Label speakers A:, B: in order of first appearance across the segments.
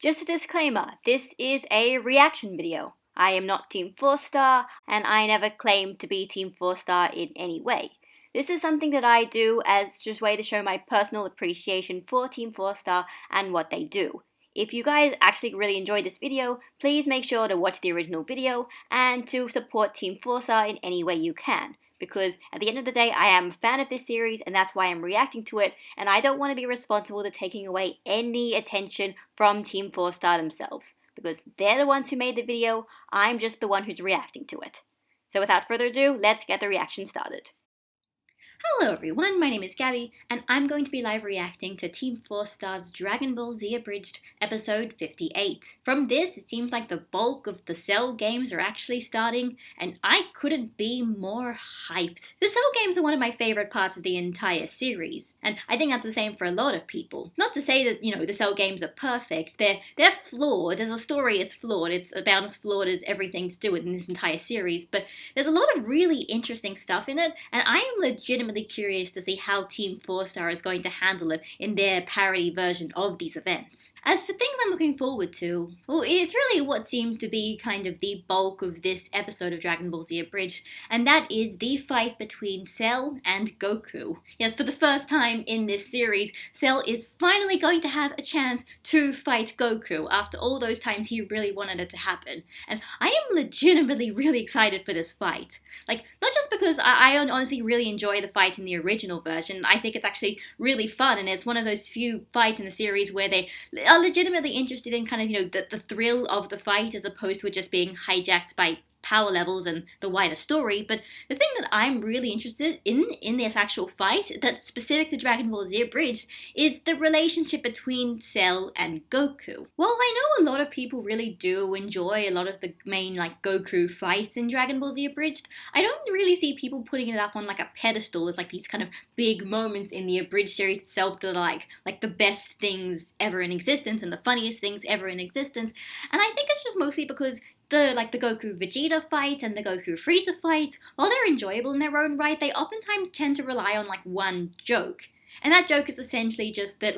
A: Just a disclaimer, this is a reaction video. I am not TeamFourStar, and I never claimed to be TeamFourStar in any way. This is something that I do as just a way to show my personal appreciation for TeamFourStar and what they do. If you guys actually really enjoyed this video, please make sure to watch the original video and to support TeamFourStar in any way you can. Because at the end of the day, I am a fan of this series and that's why I'm reacting to it, and I don't want to be responsible to taking away any attention from TeamFourStar themselves. Because they're the ones who made the video, I'm just the one who's reacting to it. So without further ado, let's get the reaction started. Hello everyone, my name is Gabby, and I'm going to be live reacting to TeamFourStar's Dragon Ball Z Abridged episode 58. From this, it seems like the bulk of the Cell games are actually starting, and I couldn't be more hyped. The Cell games are one of my favorite parts of the entire series, and I think that's the same for a lot of people. Not to say that, the Cell games are perfect, they're flawed. As a story, it's flawed. It's about as flawed as everything to do with in this entire series, but there's a lot of really interesting stuff in it, and I am legitimately curious to see how TeamFourStar is going to handle it in their parody version of these events. As for things I'm looking forward to, well, it's really what seems to be kind of the bulk of this episode of Dragon Ball Z Abridged, and that is the fight between Cell and Goku. Yes, for the first time in this series, Cell is finally going to have a chance to fight Goku after all those times he really wanted it to happen. And I am legitimately really excited for this fight. Like, not just because I honestly really enjoy the fight in the original version. I think it's actually really fun, and it's one of those few fights in the series where they are legitimately interested in kind of, the thrill of the fight as opposed to it just being hijacked by power levels and the wider story. But the thing that I'm really interested in this actual fight that's specific to Dragon Ball Z Abridged is the relationship between Cell and Goku. While I know a lot of people really do enjoy a lot of the main Goku fights in Dragon Ball Z Abridged, I don't really see people putting it up on a pedestal as these kind of big moments in the Abridged series itself that are like the best things ever in existence and the funniest things ever in existence. And I think it's just mostly because the Goku Vegeta fight and the Goku Frieza fight, while they're enjoyable in their own right, they oftentimes tend to rely on one joke. And that joke is essentially just that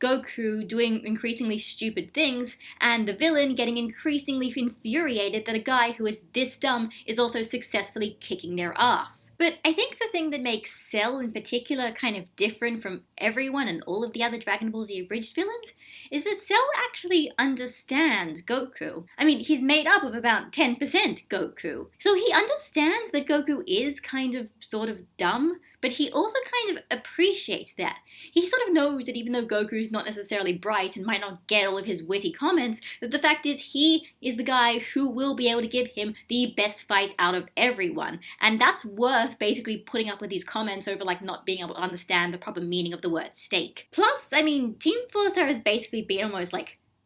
A: Goku doing increasingly stupid things, and the villain getting increasingly infuriated that a guy who is this dumb is also successfully kicking their ass. But I think the thing that makes Cell in particular kind of different from everyone and all of the other Dragon Ball Z Abridged villains is that Cell actually understands Goku. I mean, he's made up of about 10% Goku. So he understands that Goku is sort of dumb, but he also kind of appreciates that. He sort of knows that even though Goku's not necessarily bright and might not get all of his witty comments, that the fact is he is the guy who will be able to give him the best fight out of everyone. And that's worth basically putting up with these comments over not being able to understand the proper meaning of the word steak. Plus, I mean, TeamFourStar has basically been almost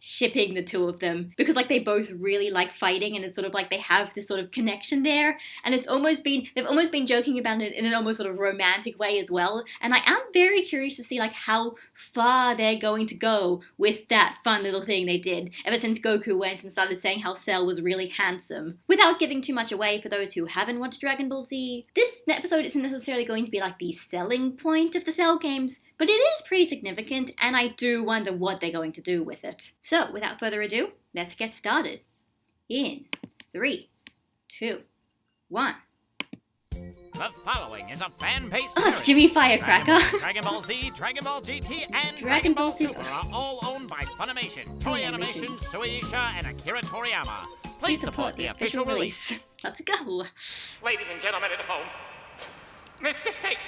A: shipping the two of them because they both really like fighting, and it's sort of they have this sort of connection there, and they've almost been joking about it in an almost sort of romantic way as well. And I am very curious to see how far they're going to go with that fun little thing they did ever since Goku went and started saying how Cell was really handsome. Without giving too much away for those who haven't watched Dragon Ball Z, this episode isn't necessarily going to be the selling point of the Cell games, but it is pretty significant, and I do wonder what they're going to do with it. So, without further ado, let's get started. In 3, 2, 1.
B: The following is a fan-based
A: Oh, it's Jimmy Firecracker.
B: Dragon Ball Z, Dragon Ball GT, and
A: Dragon Ball
B: Super are all owned by Funimation, Toei Animation, Shueisha, and Akira Toriyama. Please support the official release.
A: Let's go.
C: Ladies and gentlemen at home, Mr. Satan,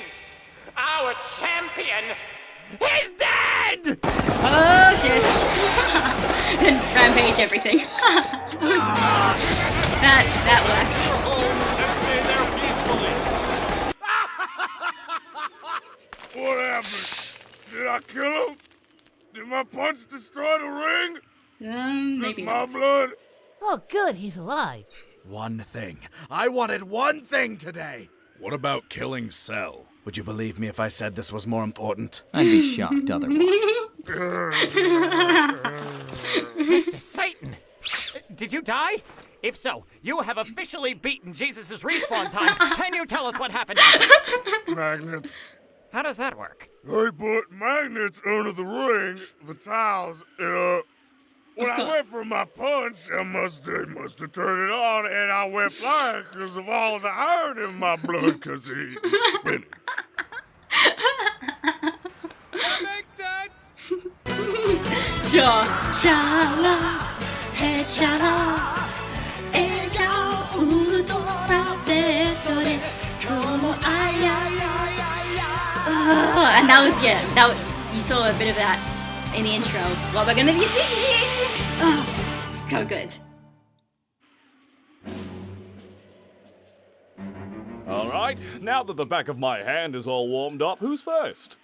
C: our champion, is dead!
A: Oh shit. And rampage everything. that works.
C: Stay there peacefully.
D: What happened? Did I kill him? Did my punch destroy the ring? Is
A: Maybe
D: my
A: not.
D: blood?
E: Oh, good, he's alive.
F: One thing. I wanted one thing today. What about killing Cell? Would you believe me if I said this was more important?
G: I'd be shocked otherwise.
B: Mr. Satan, did you die? If so, you have officially beaten Jesus' respawn time. Can you tell us what happened?
D: Magnets.
B: How does that work?
D: They put magnets under the ring, the tiles, When I went for my punch, I must have turned it on, and I went flying because of all the iron in my blood because of eating spinach.
B: That makes sense.
A: Shala, hey shala, ella ultrasetore, como and that was, you saw a bit of that in the intro. What we're gonna be singing. Oh, so good.
G: Alright, now that the back of my hand is all warmed up, who's first?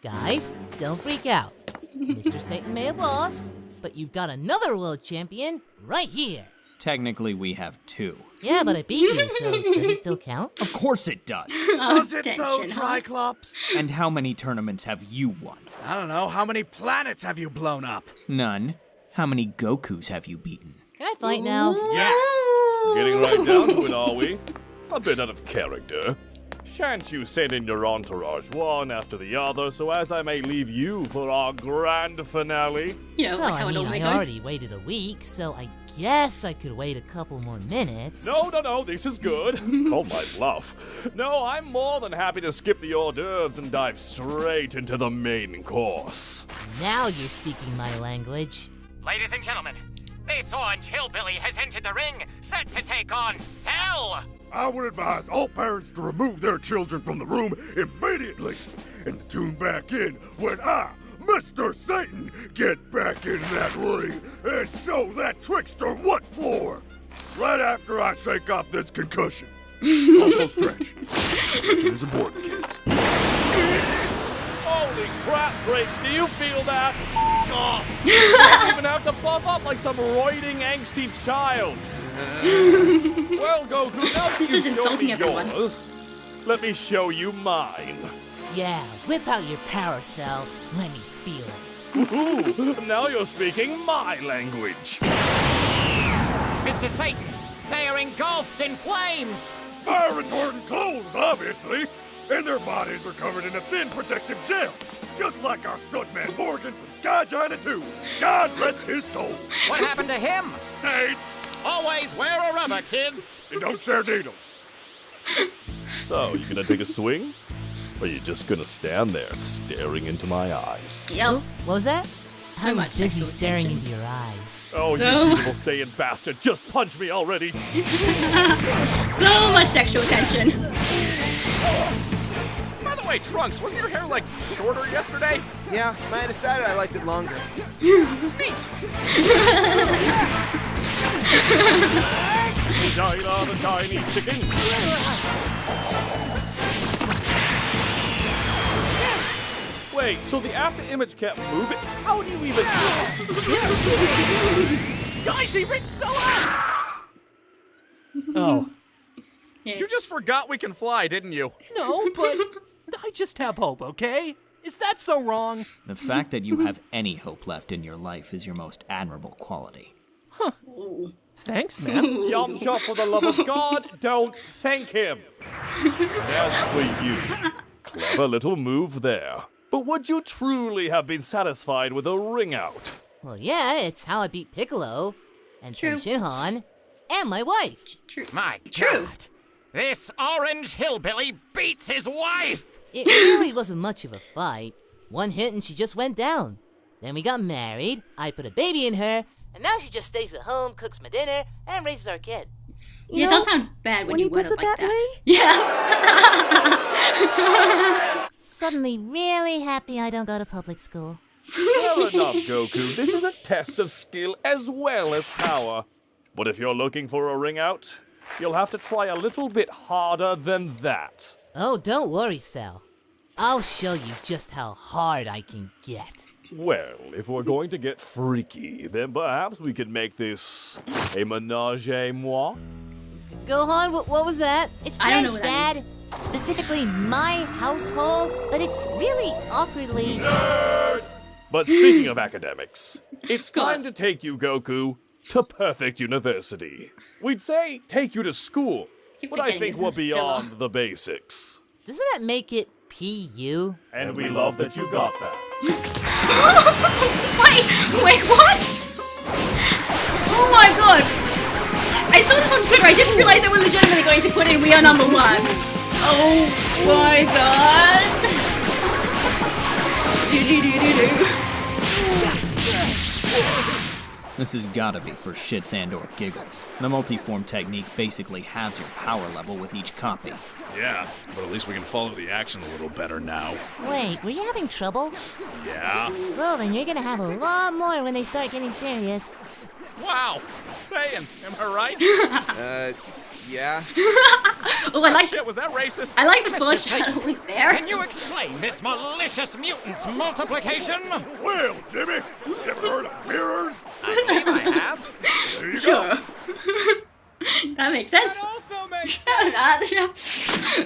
E: Guys, don't freak out. Mr. Satan may have lost, but you've got another world champion right here.
H: Technically, we have 2.
E: Yeah, but I beat you, so does it still count?
H: Of course it does.
F: Does it though, Triclops?
H: And how many tournaments have you won?
F: I don't know. How many planets have you blown up?
H: None. How many Gokus have you beaten?
E: Can I fight now?
G: Yes! Getting right down to it, are we? A bit out of character. Shan't you send in your entourage one after the other so as I may leave you for our grand finale?
A: You know,
E: Well,
A: like how
E: I
A: it
E: mean,
A: normally
E: I
A: goes.
E: already waited a week, so I guess I could wait a couple more minutes.
G: No, this is good. Call my bluff. No, I'm more than happy to skip the hors d'oeuvres and dive straight into the main course.
E: Now you're speaking my language.
C: Ladies and gentlemen, this orange hillbilly has entered the ring, set to take on Cell.
D: I would advise all parents to remove their children from the room immediately and to tune back in when I, Mr. Satan, get back in that ring and show that trickster what for. Right after I shake off this concussion. Also stretch. Stretching is important, kids.
G: Holy crap, Briggs, do you feel that? You don't even have to buff up like some roiding, angsty child. Well, Goku, now that
A: He's
G: you've
A: just
G: shown
A: insulting
G: me
A: everyone.
G: yours, let me show you mine.
E: Yeah, whip out your power cell. Let me feel it.
G: Ooh, now you're speaking my language.
C: Mr. Satan, they are engulfed in flames.
D: Fire retardant clothes, obviously. And their bodies are covered in a thin protective gel. Just like our stuntman Morgan from Sky Giant 2. God rest his soul.
C: What happened to him?
D: AIDS.
C: Always wear a rubber, kids.
D: And don't share needles.
G: So, you gonna take a swing? Or are you just gonna stand there staring into my eyes?
A: Yep.
E: What was that?
A: So
E: I was
A: much
E: busy
A: sexual
E: staring
A: tension.
E: into your eyes.
G: Oh,
A: So-
G: you beautiful Saiyan bastard, just punch me already!
A: So much sexual tension.
I: By the way, Trunks, wasn't your hair, like, shorter yesterday?
J: Yeah, I decided I liked it longer.
I: Neat.
G: China, the Chinese chicken! Wait, so the after image kept moving? How do you even...
I: Guys, he ripped so out!
G: Oh.
I: You just forgot we can fly, didn't you?
B: No, but I just have hope, okay? Is that so wrong?
H: The fact that you have any hope left in your life is your most admirable quality.
B: Thanks, man.
G: Yamcha, for the love of God, don't thank him! As for you, clever little move there. But would you truly have been satisfied with a ring out?
E: Well, yeah, it's how I beat Piccolo, and
A: True.
E: Tenshinhan, and my wife.
C: My
A: True.
C: God. This orange hillbilly beats his wife.
E: It really wasn't much of a fight. One hit and she just went down. Then we got married, I put a baby in her, and now she just stays at home, cooks my dinner, and raises our kid.
A: Yeah, it does sound bad when you word
K: puts
A: it
K: it
A: like
K: that way?
A: Yeah.
E: Suddenly really happy I don't go to public school.
G: Fair enough, Goku. This is a test of skill as well as power. But if you're looking for a ring out, you'll have to try a little bit harder than that.
E: Oh, don't worry, Cell. I'll show you just how hard I can get.
G: Well, if we're going to get freaky, then perhaps we could make this a menage a moi.
E: Gohan, what was that? It's
A: I don't know
E: French,
A: what that
E: Dad. Specifically my household, but it's really awkwardly...
G: But speaking of academics, it's
A: God.
G: time to take you, Goku, to Perfect University. We'd say take you to school,
A: Keep
G: but I
A: forgetting
G: think
A: this
G: we're
A: is filler.
G: beyond the basics.
E: Doesn't that make it PU?
G: And we love that you got that.
A: Wait, what? Oh my god! I saw this on Twitter, I didn't realize they were legitimately going to put in "We are number one." Oh my god!
H: This has gotta be for shits and or giggles. The multi-form technique basically halves your power level with each copy.
F: Yeah, but at least we can follow the action a little better now.
E: Wait, were you having trouble?
F: Yeah?
E: Well, then you're gonna have a lot more when they start getting serious.
I: Wow. Saiyans, am I right?
J: Yeah.
A: Oh, I like.
I: Shit, was that racist?
A: I like the
B: Mr.
A: foreshadowing there.
B: Can you explain this malicious mutant's multiplication?
D: Well, Timmy, you ever heard of mirrors?
I: I believe I have.
D: There you
A: Sure.
D: go.
A: That makes sense.
I: That also makes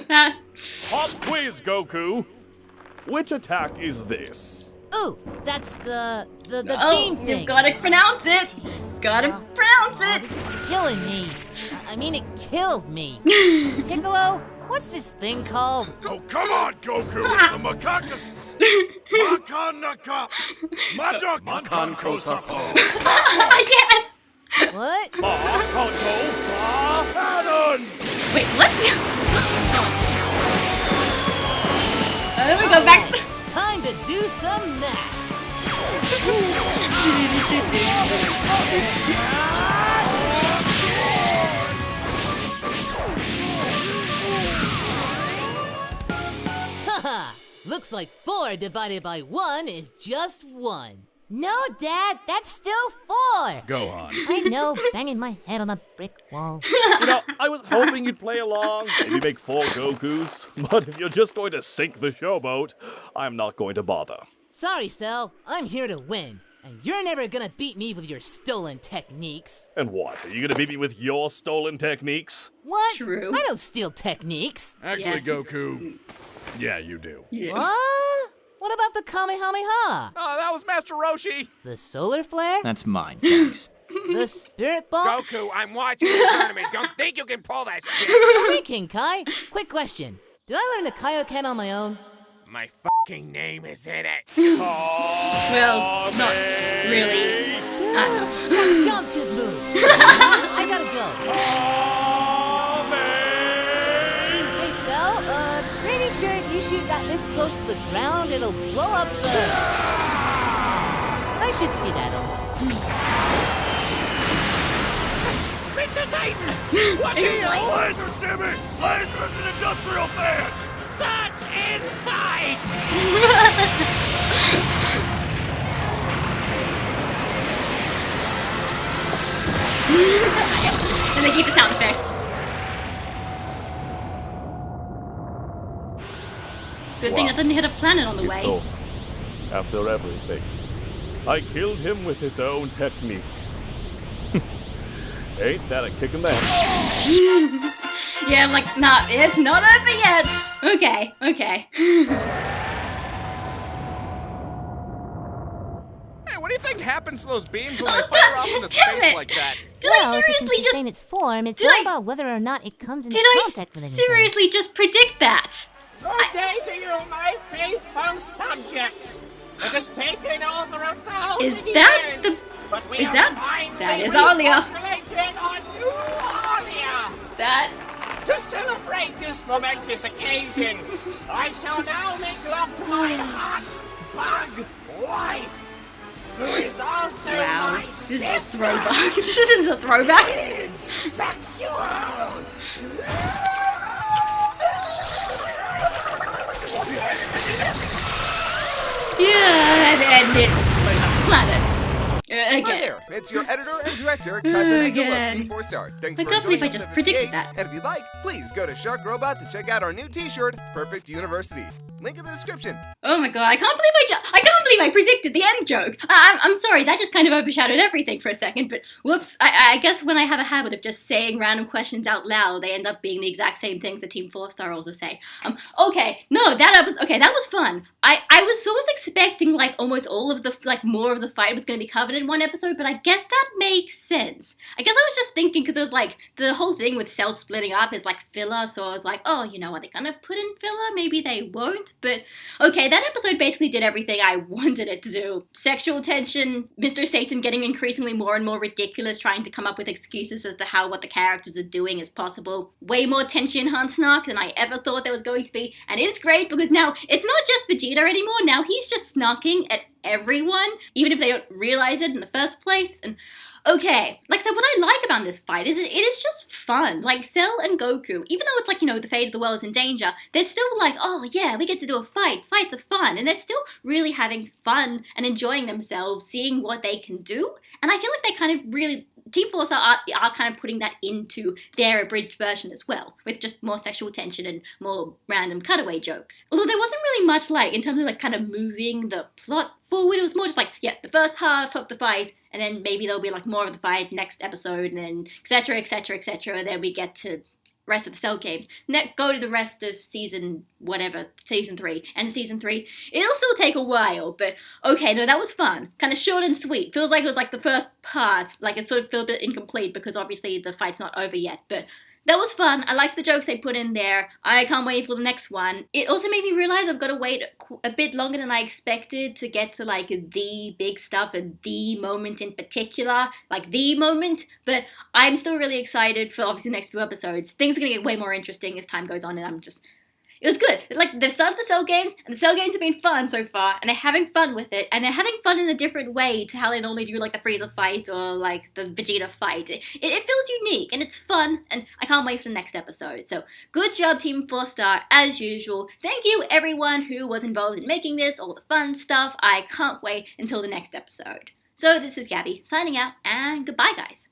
A: That-
G: Pop quiz, Goku. Which attack is this?
E: Ooh, that's the
A: Oh,
E: beam thing.
A: you've gotta pronounce it. Gotta pronounce
E: Oh,
A: it.
E: this is killing me. I mean, it killed me. Piccolo, what's this thing called?
D: Oh, come on, Goku. It's the Macacus. Makanaka. Makankosapo.
A: Yes.
E: What?
D: Cannon.
A: Wait, what? Then we go back to.
E: Time to do some math. Haha, looks like 4 divided by 1 is just 1. No, Dad, that's still 4.
F: Gohan.
E: I know, banging my head on a brick wall.
G: You know, I was hoping you'd play along, maybe make 4 Gokus, but if you're just going to sink the showboat, I'm not going to bother.
E: Sorry, Cell, I'm here to win, and you're never gonna beat me with your stolen techniques.
G: And what, are you gonna beat me with your stolen techniques?
E: What?
A: True.
E: I don't steal techniques.
F: Actually,
A: Yes.
F: Goku, yeah, you do.
A: Yeah.
E: What? What about the Kamehameha?
I: Oh, that was Master Roshi.
E: The solar flare?
H: That's mine, thanks.
E: The spirit ball?
J: Goku, I'm watching the tournament. Don't think you can pull that shit.
E: Hey, King Kai, quick question. Did I learn the Kaioken on my own?
J: My fucking name is in it.
A: Well, not really.
E: That's Yamcha's move. I gotta go. Hey, Cell, pretty sure if you shoot that this close to the ground, it'll blow up the... I should skedaddle.
B: Mr. Satan! What do
A: It's
B: you...
A: like-
D: Lasers, Timmy. Lasers and industrial fan.
B: Such insight!
A: And they gave the sound effect. Good thing
G: Wow.
A: it didn't hit a planet on the
G: It's
A: way.
G: over. After everything, I killed him with his own technique. Ain't that a kick in the head?
A: Yeah, I'm like, nah, it's not over yet. Okay, okay.
I: Hey, what do you think happens to those beams when they fire off into
A: damn
I: space
A: it.
I: like that?
A: Did
E: Well,
A: I
E: if it can
A: seriously just...
E: sustain its form, it's
A: did
E: all
A: I-
E: about whether or not it comes into
A: Did I
E: contact with anything.
A: seriously just predict that?
C: Good day to you, my faithful subjects. It has taken over 1,000
A: Is that
C: years,
A: the-
C: but we
A: is
C: have
A: that-
C: finally
A: that is Alia.
C: repopulated on New Alia.
A: That...
C: To celebrate this momentous occasion, I shall now make love to my hot bug wife, who is also
A: Wow.
C: my
A: This is a
C: sister.
A: throwback. This is a throwback.
C: It's sexual.
A: Yeah, and it... Planet.
J: Hi
A: Again.
J: there, it's your editor and director, Cousin Eagle of
A: Again.
J: TeamFourStar. Thanks
A: I
J: for
A: can't believe I
J: joining
A: just
J: us at
A: predicted
J: 58.
A: that.
J: And if you'd like, please go to Shark Robot to check out our new t-shirt, Perfect University. Link in the description.
A: Oh my god, I can't believe I predicted the end joke. I'm sorry, that just kind of overshadowed everything for a second, but whoops. I guess when I have a habit of just saying random questions out loud, they end up being the exact same things that TeamFourStar also say. Okay, no, that was fun. I was sort of expecting like almost all of the, like more of the fight was going to be covered in one episode, but I guess that makes sense. I guess I was just thinking because it was like, the whole thing with Cell splitting up is like filler, so I was like, oh, you know, are they going to put in filler? Maybe they won't. out. But okay, that episode basically did everything I wanted it to do. Sexual tension, Mr. Satan getting increasingly more and more ridiculous, trying to come up with excuses as to how what the characters are doing is possible. Way more Tenshinhan snark than I ever thought there was going to be. And it's great because now it's not just Vegeta anymore. Now he's just snarking at everyone, even if they don't realize it in the first place. And okay, like, so what I like about this fight is it is just fun. Like, Cell and Goku, even though it's like, you know, the fate of the world is in danger, they're still like, oh yeah, we get to do a fight. Fights are fun. And they're still really having fun and enjoying themselves, seeing what they can do. And I feel like they kind of really, TeamFourStar are kind of putting that into their abridged version as well, with just more sexual tension and more random cutaway jokes. Although there wasn't really much, like, in terms of, like, kind of moving the plot forward. It was more just like, yeah, the first half of the fight, and then maybe there'll be, like, more of the fight next episode, and then etc, etc, etc, and then we get to rest of the Cell games. Go to the rest of season 3, and season 3. It'll still take a while, but okay, no, that was fun. Kind of short and sweet. Feels like it was like the first part, like it sort of felt a bit incomplete because obviously the fight's not over yet, but that was fun. I liked the jokes they put in there. I can't wait for the next one. It also made me realize I've got to wait a bit longer than I expected to get to, like, the big stuff and the moment in particular. Like, the moment. But I'm still really excited for, obviously, the next few episodes. Things are going to get way more interesting as time goes on, and it was good. Like, they've started the Cell games, and the Cell games have been fun so far, and they're having fun with it, and they're having fun in a different way to how they normally do, like, the Frieza fight or, like, the Vegeta fight. It feels unique, and it's fun, and I can't wait for the next episode. So, good job, TeamFourStar, as usual. Thank you, everyone who was involved in making this, all the fun stuff. I can't wait until the next episode. So, this is Gabby, signing out, and goodbye, guys.